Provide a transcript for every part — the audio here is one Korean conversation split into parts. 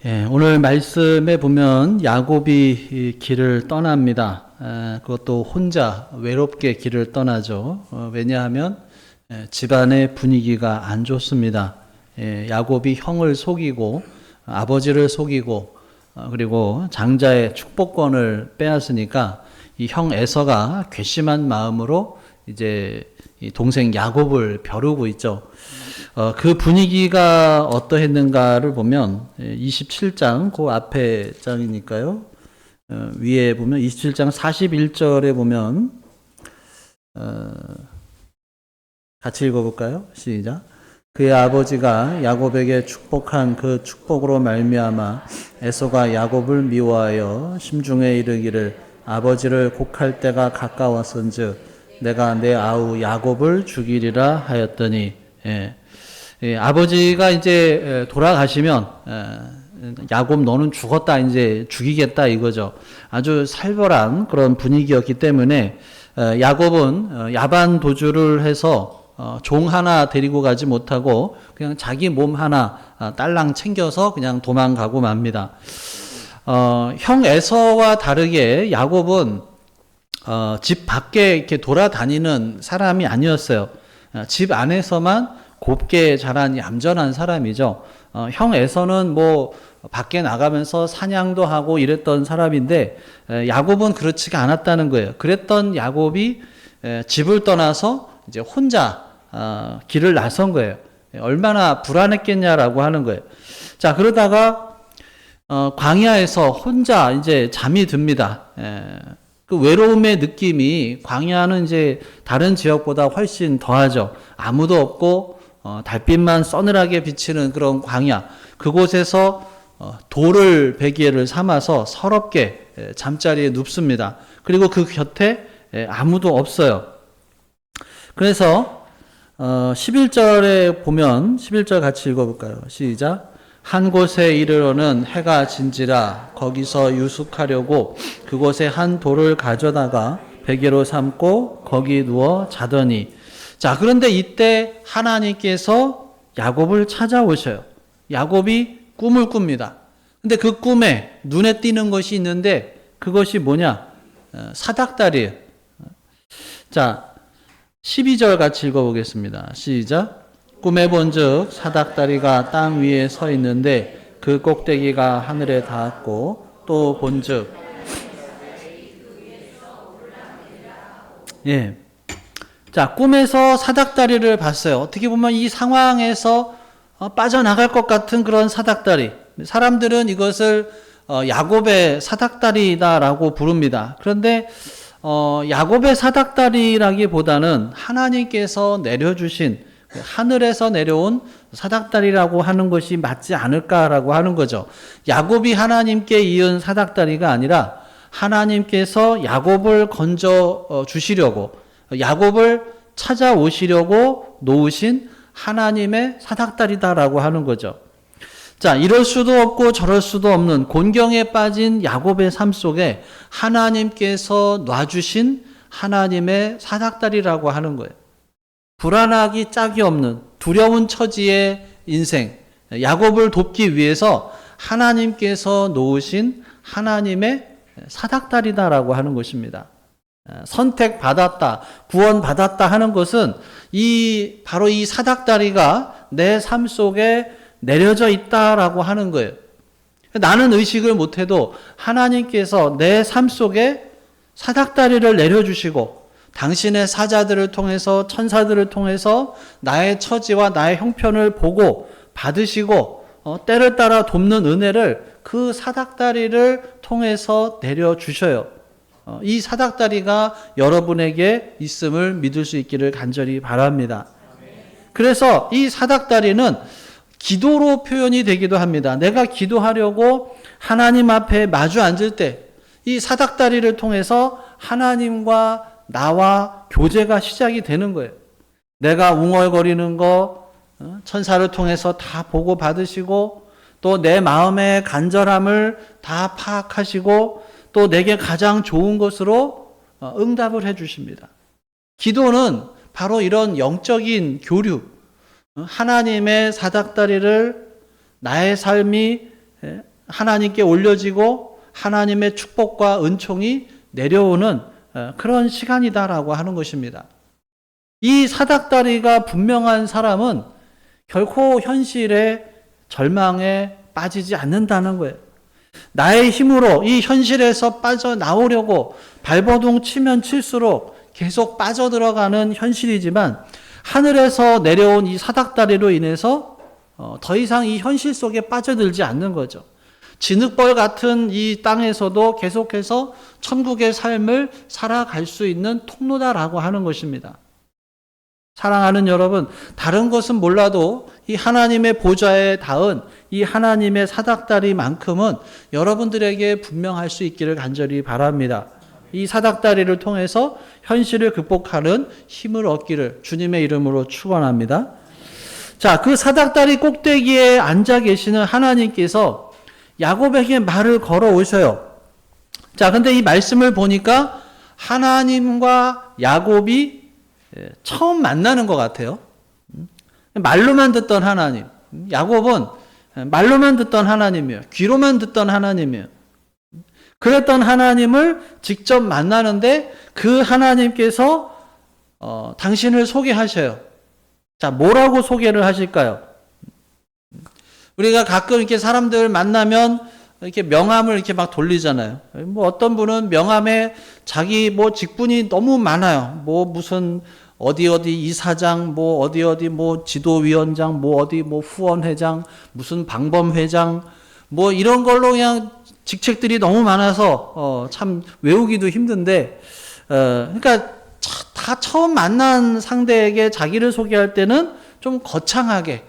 예, 오늘 말씀에 보면 야곱이 이 길을 떠납니다. 그것도 혼자 외롭게 길을 떠나죠. 왜냐하면 집안의 분위기가 안 좋습니다. 야곱이 형을 속이고 아버지를 속이고 그리고 장자의 축복권을 빼앗으니까 이 형 에서가 괘씸한 마음으로 이제 이 동생 야곱을 벼르고 있죠. 그 분위기가 어떠했는가를 보면 27장 그 앞에 장이니까요. 위에 보면 27장 41절에 보면 같이 읽어볼까요? 시작. 그의 아버지가 야곱에게 축복한 그 축복으로 말미암아 에서가 야곱을 미워하여 심중에 이르기를 아버지를 곡할 때가 가까웠은즉 내가 내 아우 야곱을 죽이리라 하였더니 아버지가 이제 돌아가시면 야곱 너는 죽었다 이제 죽이겠다 이거죠. 아주 살벌한 그런 분위기였기 때문에 야곱은 야반 도주를 해서 종 하나 데리고 가지 못하고 그냥 자기 몸 하나 딸랑 챙겨서 그냥 도망가고 맙니다. 형 에서와 다르게 야곱은 집 밖에 이렇게 돌아다니는 사람이 아니었어요. 집 안에서만 곱게 자란 얌전한 사람이죠. 형 에서는 뭐 밖에 나가면서 사냥도 하고 이랬던 사람인데 야곱은 그렇지가 않았다는 거예요. 그랬던 야곱이 집을 떠나서 이제 혼자 길을 나선 거예요. 얼마나 불안했겠냐라고 하는 거예요. 자, 그러다가 광야에서 혼자 이제 잠이 듭니다. 그 외로움의 느낌이 광야는 이제 다른 지역보다 훨씬 더하죠. 아무도 없고 달빛만 서늘하게 비치는 그런 광야, 그곳에서 돌을 베개를 삼아서 서럽게 잠자리에 눕습니다. 그리고 그 곁에 아무도 없어요. 그래서 11절에 보면 11절 같이 읽어볼까요? 시작. 한 곳에 이르러는 해가 진지라 거기서 유숙하려고 그곳에 한 돌을 가져다가 베개로 삼고 거기 누워 자더니, 자, 그런데 이때 하나님께서 야곱을 찾아오셔요. 야곱이 꿈을 꿉니다. 근데 그 꿈에 눈에 띄는 것이 있는데 그것이 뭐냐? 사닥다리예요. 자, 12절 같이 읽어보겠습니다. 시작. 꿈에 본즉 사닥다리가 땅 위에 서 있는데 그 꼭대기가 하늘에 닿았고 또 본즉 자, 꿈에서 사닥다리를 봤어요. 어떻게 보면 이 상황에서 빠져나갈 것 같은 그런 사닥다리. 사람들은 이것을 야곱의 사닥다리다라고 부릅니다. 그런데 야곱의 사닥다리라기보다는 하나님께서 내려주신 하늘에서 내려온 사닥다리라고 하는 것이 맞지 않을까라고 하는 거죠. 야곱이 하나님께 이은 사닥다리가 아니라 하나님께서 야곱을 건져 주시려고, 야곱을 찾아오시려고 놓으신 하나님의 사닥다리다라고 하는 거죠. 자, 이럴 수도 없고 저럴 수도 없는 곤경에 빠진 야곱의 삶 속에 하나님께서 놔주신 하나님의 사닥다리라고 하는 거예요. 불안하기 짝이 없는 두려운 처지의 인생, 야곱을 돕기 위해서 하나님께서 놓으신 하나님의 사닥다리다라고 하는 것입니다. 선택받았다, 구원받았다 하는 것은 바로 이 사닥다리가 내 삶 속에 내려져 있다라고 하는 거예요. 나는 의식을 못해도 하나님께서 내 삶 속에 사닥다리를 내려주시고 당신의 사자들을 통해서, 천사들을 통해서 나의 처지와 나의 형편을 보고 받으시고 때를 따라 돕는 은혜를 그 사닥다리를 통해서 내려주셔요. 이 사닥다리가 여러분에게 있음을 믿을 수 있기를 간절히 바랍니다. 그래서 이 사닥다리는 기도로 표현이 되기도 합니다. 내가 기도하려고 하나님 앞에 마주 앉을 때 이 사닥다리를 통해서 하나님과 나와 교제가 시작이 되는 거예요. 내가 웅얼거리는 거 천사를 통해서 다 보고 받으시고 또 내 마음의 간절함을 다 파악하시고 또 내게 가장 좋은 것으로 응답을 해 주십니다. 기도는 바로 이런 영적인 교류, 하나님의 사닥다리를 나의 삶이 하나님께 올려지고 하나님의 축복과 은총이 내려오는 그런 시간이다라고 하는 것입니다. 이 사닥다리가 분명한 사람은 결코 현실의 절망에 빠지지 않는다는 거예요. 나의 힘으로 이 현실에서 빠져나오려고 발버둥 치면 칠수록 계속 빠져들어가는 현실이지만 하늘에서 내려온 이 사닥다리로 인해서 더 이상 이 현실 속에 빠져들지 않는 거죠. 진흙벌 같은 이 땅에서도 계속해서 천국의 삶을 살아갈 수 있는 통로다라고 하는 것입니다. 사랑하는 여러분, 다른 것은 몰라도 이 하나님의 보좌에 닿은 이 하나님의 사닥다리만큼은 여러분들에게 분명할 수 있기를 간절히 바랍니다. 이 사닥다리를 통해서 현실을 극복하는 힘을 얻기를 주님의 이름으로 축원합니다. 자, 그 사닥다리 꼭대기에 앉아 계시는 하나님께서 야곱에게 말을 걸어 오셔요. 자, 근데 이 말씀을 보니까 하나님과 야곱이 처음 만나는 것 같아요. 말로만 듣던 하나님. 야곱은 말로만 듣던 하나님이에요. 귀로만 듣던 하나님이에요. 그랬던 하나님을 직접 만나는데 그 하나님께서 당신을 소개하셔요. 자, 뭐라고 소개를 하실까요? 우리가 가끔 이렇게 사람들 만나면 이렇게 명함을 이렇게 막 돌리잖아요. 뭐 어떤 분은 명함에 자기 뭐 직분이 너무 많아요. 뭐 무슨 어디 이사장, 뭐 어디 뭐 지도위원장, 뭐 어디 뭐 후원회장, 무슨 방범회장, 뭐 이런 걸로 그냥 직책들이 너무 많아서 참 외우기도 힘든데, 그러니까 다 처음 만난 상대에게 자기를 소개할 때는 좀 거창하게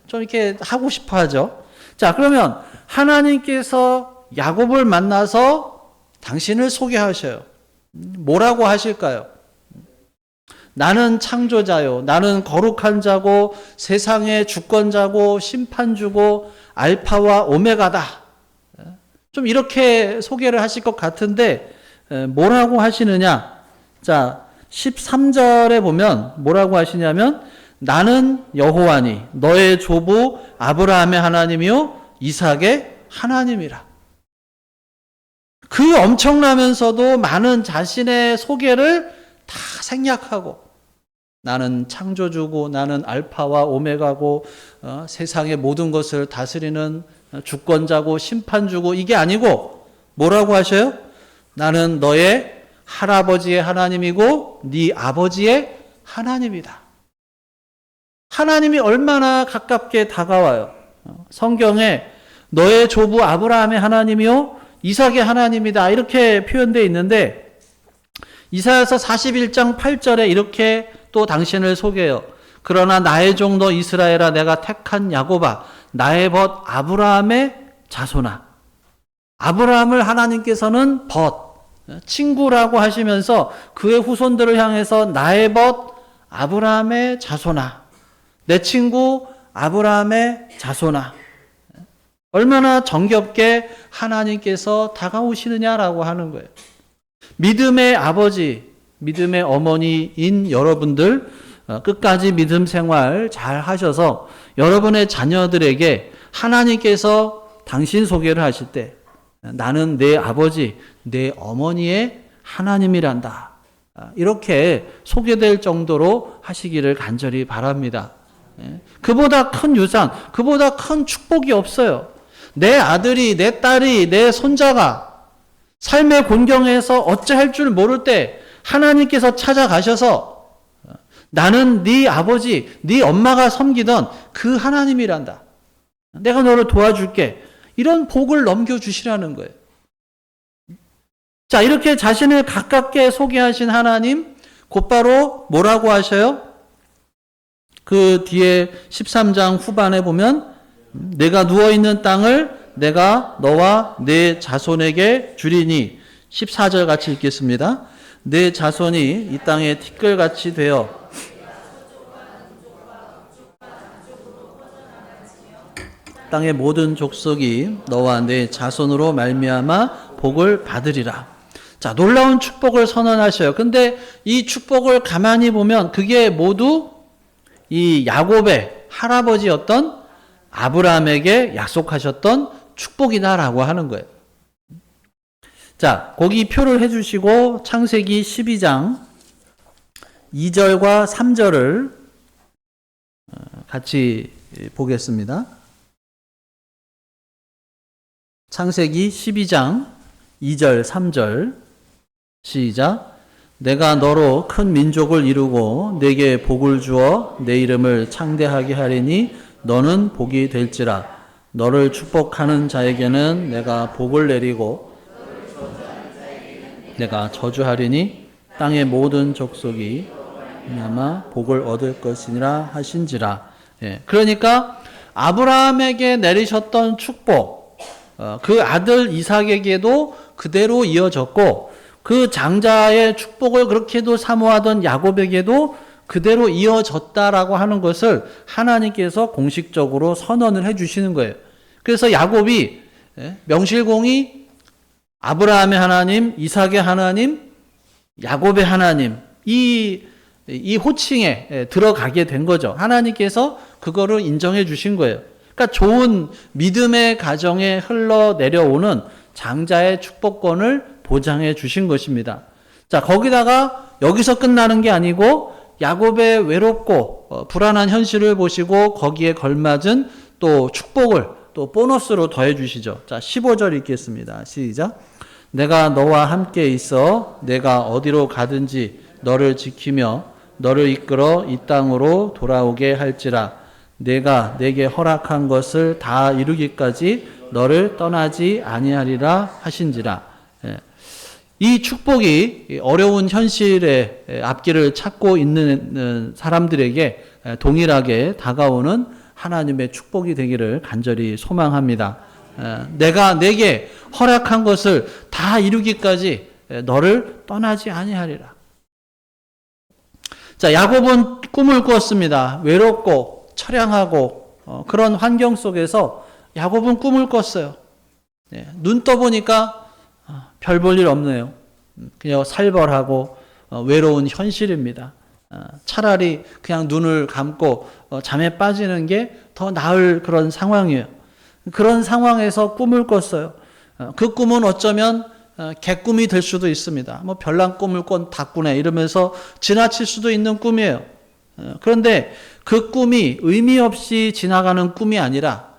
좀 이렇게 하고 싶어 하죠. 자, 그러면 하나님께서 야곱을 만나서 당신을 소개하셔요. 뭐라고 하실까요? 나는 창조자요. 나는 거룩한 자고 세상의 주권자고 심판주고 알파와 오메가다. 좀 이렇게 소개를 하실 것 같은데 뭐라고 하시느냐? 자, 13절에 보면 뭐라고 하시냐면 나는 여호와니 너의 조부 아브라함의 하나님이요 이삭의 하나님이라. 그 엄청나면서도 많은 자신의 소개를 다 생략하고 나는 창조주고 나는 알파와 오메가고 세상의 모든 것을 다스리는 주권자고 심판주고 이게 아니고 뭐라고 하셔요? 나는 너의 할아버지의 하나님이고 네 아버지의 하나님이다. 하나님이 얼마나 가깝게 다가와요. 성경에 너의 조부 아브라함의 하나님이요 이삭의 하나님이다 이렇게 표현되어 있는데 이사야서 41장 8절에 이렇게 또 당신을 소개해요. 그러나 나의 종도 이스라엘아 내가 택한 야곱아 나의 벗 아브라함의 자손아. 아브라함을 하나님께서는 벗 친구라고 하시면서 그의 후손들을 향해서 나의 벗 아브라함의 자손아. 내 친구 아브라함의 자손아. 얼마나 정겹게 하나님께서 다가오시느냐라고 하는 거예요. 믿음의 아버지, 믿음의 어머니인 여러분들 끝까지 믿음 생활 잘 하셔서 여러분의 자녀들에게 하나님께서 당신 소개를 하실 때 나는 내 아버지, 내 어머니의 하나님이란다. 이렇게 소개될 정도로 하시기를 간절히 바랍니다. 그보다 큰 유산, 그보다 큰 축복이 없어요. 내 아들이, 내 딸이, 내 손자가 삶의 곤경에서 어찌할 줄 모를 때 하나님께서 찾아가셔서 나는 네 아버지, 네 엄마가 섬기던 그 하나님이란다. 내가 너를 도와줄게. 이런 복을 넘겨주시라는 거예요. 자, 이렇게 자신을 가깝게 소개하신 하나님, 곧바로 뭐라고 하셔요? 그 뒤에 13장 후반에 보면 내가 누워있는 땅을 내가 너와 내 자손에게 주리니 14절 같이 읽겠습니다. 내 자손이 이 땅에 티끌같이 되어 땅의 모든 족속이 너와 내 자손으로 말미암아 복을 받으리라. 자, 놀라운 축복을 선언하셔요. 근데 이 축복을 가만히 보면 그게 모두 이 야곱의 할아버지였던 아브라함에게 약속하셨던 축복이다라고 하는 거예요. 자, 거기 표를 해주시고 창세기 12장 2절과 3절을 같이 보겠습니다. 창세기 12장 2절 3절 시작. 내가 너로 큰 민족을 이루고 내게 복을 주어 내 이름을 창대하게 하리니 너는 복이 될지라. 너를 축복하는 자에게는 내가 복을 내리고 내가 저주하리니 땅의 모든 족속이 아마 복을 얻을 것이니라 하신지라. 예, 그러니까 아브라함에게 내리셨던 축복, 그 아들 이삭에게도 그대로 이어졌고 그 장자의 축복을 그렇게도 사모하던 야곱에게도 그대로 이어졌다라고 하는 것을 하나님께서 공식적으로 선언을 해주시는 거예요. 그래서 야곱이 명실공히 아브라함의 하나님, 이삭의 하나님, 야곱의 하나님 이 호칭에 들어가게 된 거죠. 하나님께서 그거를 인정해 주신 거예요. 그러니까 좋은 믿음의 가정에 흘러내려오는 장자의 축복권을 보장해 주신 것입니다. 자, 거기다가 여기서 끝나는 게 아니고 야곱의 외롭고 불안한 현실을 보시고 거기에 걸맞은 또 축복을 또 보너스로 더해 주시죠. 자, 15절 읽겠습니다. 시작. 내가 너와 함께 있어 내가 어디로 가든지 너를 지키며 너를 이끌어 이 땅으로 돌아오게 할지라. 내가 내게 허락한 것을 다 이루기까지 너를 떠나지 아니하리라 하신지라. 이 축복이 어려운 현실의 앞길을 찾고 있는 사람들에게 동일하게 다가오는 하나님의 축복이 되기를 간절히 소망합니다. 내가 내게 허락한 것을 다 이루기까지 너를 떠나지 아니하리라. 자, 야곱은 꿈을 꾸었습니다. 외롭고 처량하고 그런 환경 속에서 야곱은 꿈을 꿨어요. 눈 떠보니까 별 볼 일 없네요. 그냥 살벌하고 외로운 현실입니다. 차라리 그냥 눈을 감고 잠에 빠지는 게 더 나을 그런 상황이에요. 그런 상황에서 꿈을 꿨어요. 그 꿈은 어쩌면 개꿈이 될 수도 있습니다. 뭐 별난 꿈을 꿨다꾸네 이러면서 지나칠 수도 있는 꿈이에요. 그런데 그 꿈이 의미 없이 지나가는 꿈이 아니라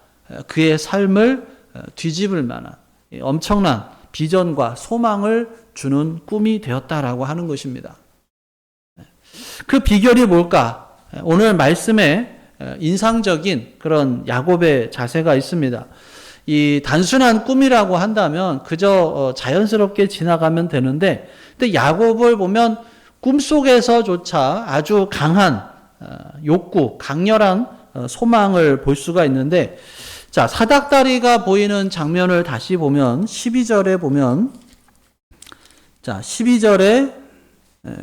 그의 삶을 뒤집을 만한 엄청난 비전과 소망을 주는 꿈이 되었다라고 하는 것입니다. 그 비결이 뭘까? 오늘 말씀에 인상적인 그런 야곱의 자세가 있습니다. 이 단순한 꿈이라고 한다면 그저 자연스럽게 지나가면 되는데, 근데 야곱을 보면 꿈속에서조차 아주 강한 욕구, 강렬한 소망을 볼 수가 있는데, 자, 사닥다리가 보이는 장면을 다시 보면 12절에 보면, 자, 12절에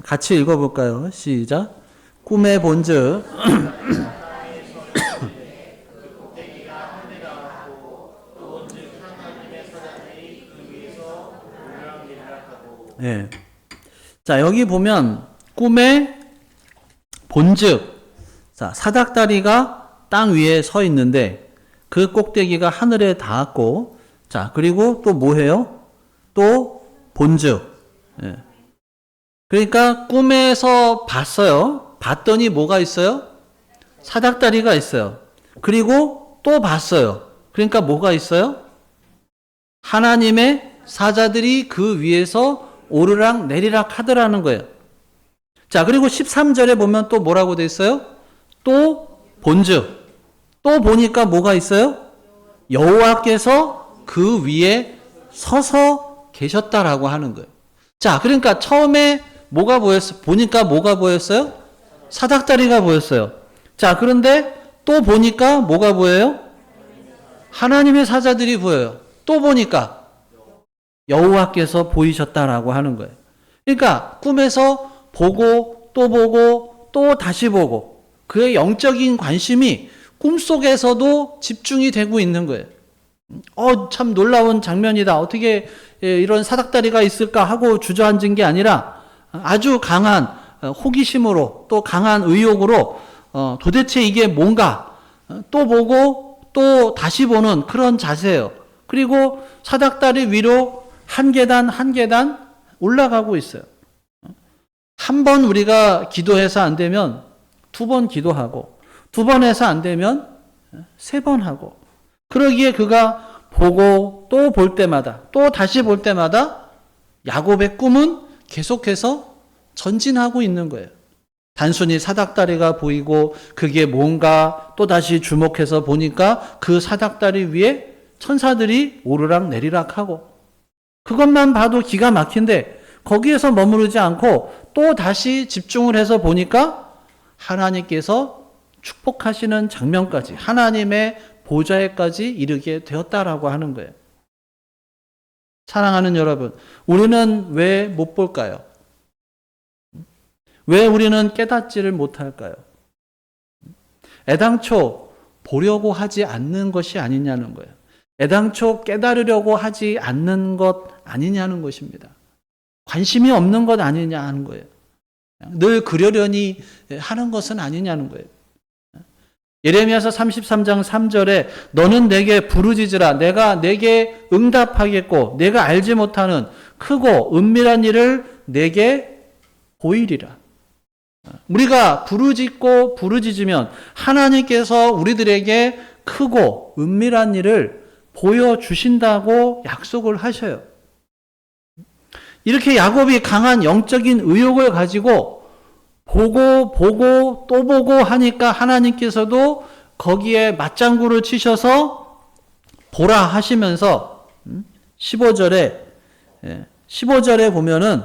같이 읽어볼까요? 시작. 꿈에 본즉 예. 자, 여기 보면 꿈에 본즉, 자, 사닥다리가 땅 위에 서 있는데 그 꼭대기가 하늘에 닿았고, 자, 그리고 또 뭐 해요? 또 본즉. 예. 그러니까 꿈에서 봤어요. 봤더니 뭐가 있어요? 사닥다리가 있어요. 그리고 또 봤어요. 그러니까 뭐가 있어요? 하나님의 사자들이 그 위에서 오르락 내리락 하더라는 거예요. 자, 그리고 13절에 보면 또 뭐라고 돼 있어요? 또 본즉. 또 보니까 뭐가 있어요? 여호와께서 그 위에 서서 계셨다라고 하는 거예요. 자, 그러니까 처음에 뭐가 보였어요? 보니까 뭐가 보였어요? 사닥다리가 보였어요. 자, 그런데 또 보니까 뭐가 보여요? 하나님의 사자들이 보여요. 또 보니까 여호와께서 보이셨다라고 하는 거예요. 그러니까 꿈에서 보고 또 다시 보고 그의 영적인 관심이 꿈속에서도 집중이 되고 있는 거예요. 참 놀라운 장면이다. 어떻게 이런 사닥다리가 있을까 하고 주저앉은 게 아니라 아주 강한 호기심으로 또 강한 의욕으로 도대체 이게 뭔가 또 보고 또 다시 보는 그런 자세예요. 그리고 사닥다리 위로 한 계단 한 계단 올라가고 있어요. 한 번 우리가 기도해서 안 되면 2번 기도하고, 2번 해서 안 되면 3번 하고, 그러기에 그가 보고 또 볼 때마다, 또 다시 볼 때마다 야곱의 꿈은 계속해서 전진하고 있는 거예요. 단순히 사닥다리가 보이고 그게 뭔가 또 다시 주목해서 보니까 그 사닥다리 위에 천사들이 오르락 내리락 하고, 그것만 봐도 기가 막힌데 거기에서 머무르지 않고 또 다시 집중을 해서 보니까 하나님께서 축복하시는 장면까지, 하나님의 보좌에까지 이르게 되었다라고 하는 거예요. 사랑하는 여러분, 우리는 왜 못 볼까요? 왜 우리는 깨닫지를 못할까요? 애당초 보려고 하지 않는 것이 아니냐는 거예요. 애당초 깨달으려고 하지 않는 것 아니냐는 것입니다. 관심이 없는 것 아니냐 하는 거예요. 늘 그러려니 하는 것은 아니냐는 거예요. 예레미야서 33장 3절에 너는 내게 부르짖으라 내가 내게 응답하겠고 내가 알지 못하는 크고 은밀한 일을 내게 보이리라. 우리가 부르짖고 부르짖으면 하나님께서 우리들에게 크고 은밀한 일을 보여주신다고 약속을 하셔요. 이렇게 야곱이 강한 영적인 의욕을 가지고 보고 또 보고 하니까 하나님께서도 거기에 맞장구를 치셔서 보라 하시면서 15절에 보면은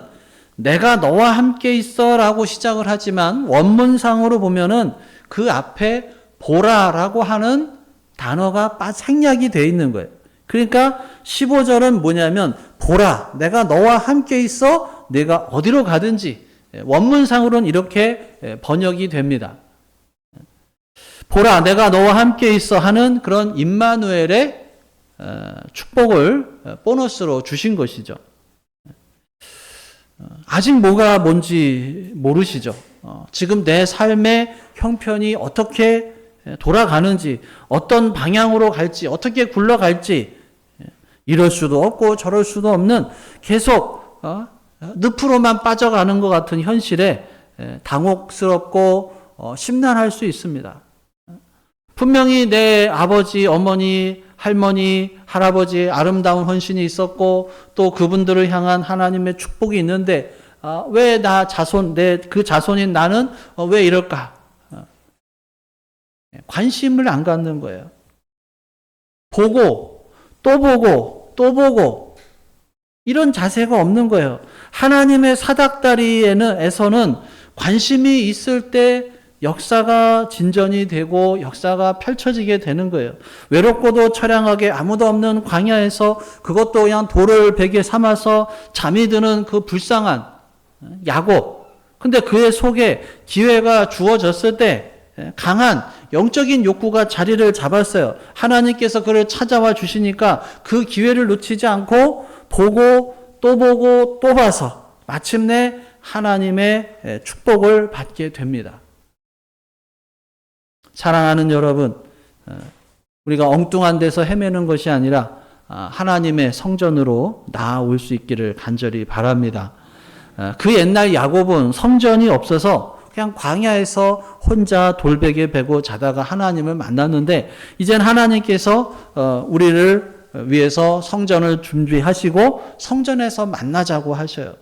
내가 너와 함께 있어 라고 시작을 하지만 원문상으로 보면은 그 앞에 보라라고 하는 단어가 생략이 되어 있는 거예요. 그러니까 15절은 뭐냐면 보라, 내가 너와 함께 있어 내가 어디로 가든지, 원문상으로는 이렇게 번역이 됩니다. 보라, 내가 너와 함께 있어 하는 그런 임마누엘의 축복을 보너스로 주신 것이죠. 아직 뭐가 뭔지 모르시죠. 지금 내 삶의 형편이 어떻게 돌아가는지, 어떤 방향으로 갈지, 어떻게 굴러갈지, 이럴 수도 없고 저럴 수도 없는 계속 늪으로만 빠져가는 것 같은 현실에 당혹스럽고 심란할 수 있습니다. 분명히 내 아버지, 어머니, 할머니, 할아버지의 아름다운 헌신이 있었고 또 그분들을 향한 하나님의 축복이 있는데 왜 나 자손, 그 자손인 나는 왜 이럴까? 관심을 안 갖는 거예요. 보고 또 보고 또 보고 이런 자세가 없는 거예요. 하나님의 사닥다리에서는 관심이 있을 때 역사가 진전이 되고 역사가 펼쳐지게 되는 거예요. 외롭고도 처량하게 아무도 없는 광야에서 그것도 그냥 돌을 베개 삼아서 잠이 드는 그 불쌍한 야곱. 근데 그의 속에 기회가 주어졌을 때 강한 영적인 욕구가 자리를 잡았어요. 하나님께서 그를 찾아와 주시니까 그 기회를 놓치지 않고 보고 또 봐서 마침내 하나님의 축복을 받게 됩니다. 사랑하는 여러분, 우리가 엉뚱한 데서 헤매는 것이 아니라 하나님의 성전으로 나아올 수 있기를 간절히 바랍니다. 그 옛날 야곱은 성전이 없어서 그냥 광야에서 혼자 돌베개 베고 자다가 하나님을 만났는데 이젠 하나님께서 우리를 위해서 성전을 준비하시고 성전에서 만나자고 하셔요.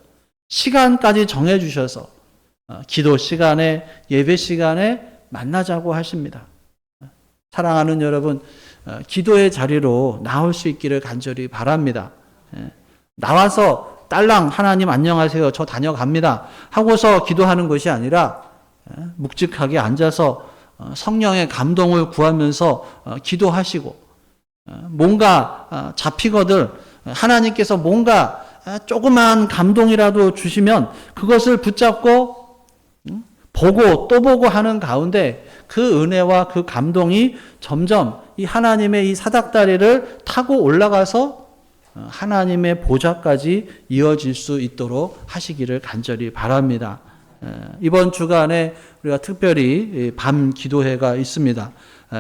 시간까지 정해주셔서 기도 시간에, 예배 시간에 만나자고 하십니다. 사랑하는 여러분, 기도의 자리로 나올 수 있기를 간절히 바랍니다. 나와서 딸랑 하나님 안녕하세요, 저 다녀갑니다 하고서 기도하는 것이 아니라 묵직하게 앉아서 성령의 감동을 구하면서 기도하시고, 뭔가 잡히거든 하나님께서 뭔가 조그만 감동이라도 주시면 그것을 붙잡고 보고 또 보고 하는 가운데 그 은혜와 그 감동이 점점 이 하나님의 이 사닥다리를 타고 올라가서 하나님의 보좌까지 이어질 수 있도록 하시기를 간절히 바랍니다. 이번 주간에 우리가 특별히 밤 기도회가 있습니다.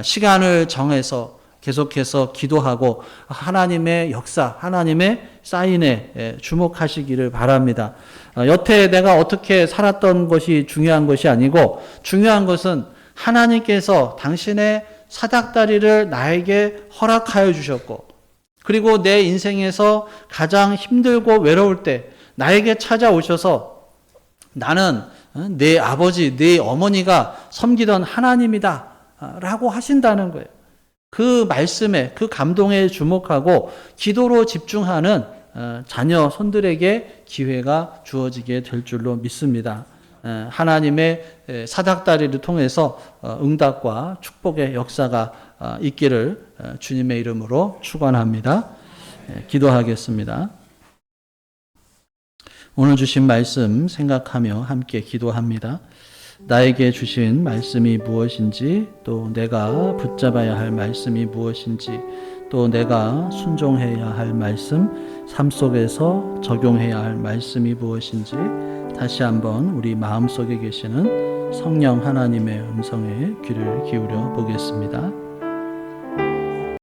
시간을 정해서 계속해서 기도하고 하나님의 역사, 하나님의 사인에 주목하시기를 바랍니다. 여태 내가 어떻게 살았던 것이 중요한 것이 아니고 중요한 것은 하나님께서 당신의 사닥다리를 나에게 허락하여 주셨고 그리고 내 인생에서 가장 힘들고 외로울 때 나에게 찾아오셔서 나는 내 아버지, 내 어머니가 섬기던 하나님이다 라고 하신다는 거예요. 그 말씀에, 그 감동에 주목하고 기도로 집중하는 자녀 손들에게 기회가 주어지게 될 줄로 믿습니다. 하나님의 사닥다리를 통해서 응답과 축복의 역사가 있기를 주님의 이름으로 축원합니다. 기도하겠습니다. 오늘 주신 말씀 생각하며 함께 기도합니다. 나에게 주신 말씀이 무엇인지, 또 내가 붙잡아야 할 말씀이 무엇인지, 또 내가 순종해야 할 말씀, 삶 속에서 적용해야 할 말씀이 무엇인지 다시 한번 우리 마음속에 계시는 성령 하나님의 음성에 귀를 기울여 보겠습니다.